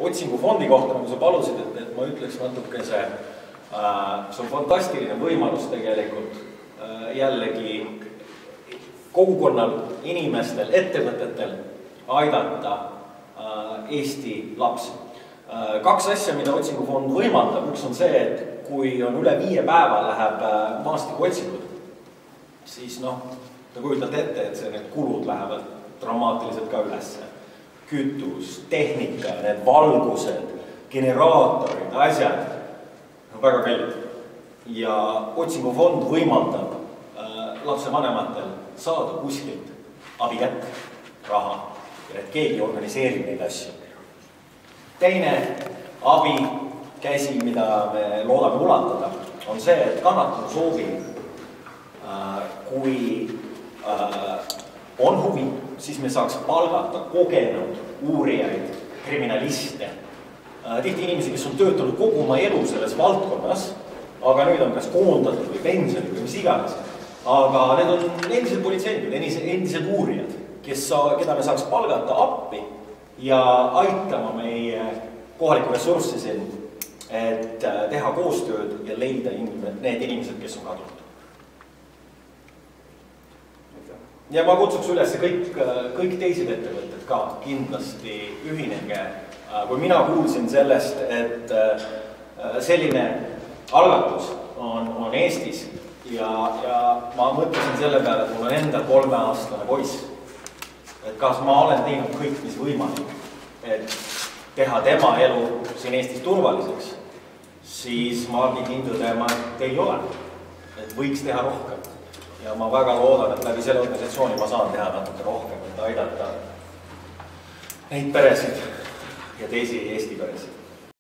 otsingufondi kohta, nagu sa palusid, et ma ütleks natukese, see on fantastiline võimalus tegelikult jällegi kogukonnal, inimestel, ettevõtetel aidata Eesti lapsi. Kaks asja, mida otsingufond võimaldab, üks on see, et kui on üle 5 päeva läheb maastiku otsingud, siis te kujutate ette, et need kulud lähevad dramaatiliselt ka ülesse. Kütus, tehnika, need valgused, generaatorid, asjad, väga kallid. Ja otsingufond võimaldab lapsevanematel saada kuskilt abikätt, raha, ja et keegi organiseerib neid asju. Teine abikäsi, mida me loodame ulatada, on see, et kannatanu soovib, kui on huvi, siis me saaks palgata kogenud uurijaid, kriminaliste. Tihti inimesi, kes on töötanud kogu oma elu selles valdkonnas, aga nüüd on kas koondatud või pensionid või mis iganes. Aga need on endised politseinikud, endised uurijad, keda me saaks palgata appi ja aitama meie kohalikku ressurssi siin, et teha koostööd ja leida need inimesed, kes on kadunud. Ja ma kutsuks üles kõik teised ettevõtted ka kindlasti ühinege. Kui mina kuulsin sellest, et selline algatus on Eestis ja ma mõtlesin selle peale, et mul on enda 3-aastane poiss, et kas ma olen teinud kõik, mis võimalik, et teha tema elu siin Eestis turvaliseks, siis ma pidin tõdema, et ei ole, et võiks teha rohkem. Ja ma väga loodan, et läbi selle organisatsiooni ma saan teha natuke rohkem, et aidata neid peresid ja teisi Eesti peresid.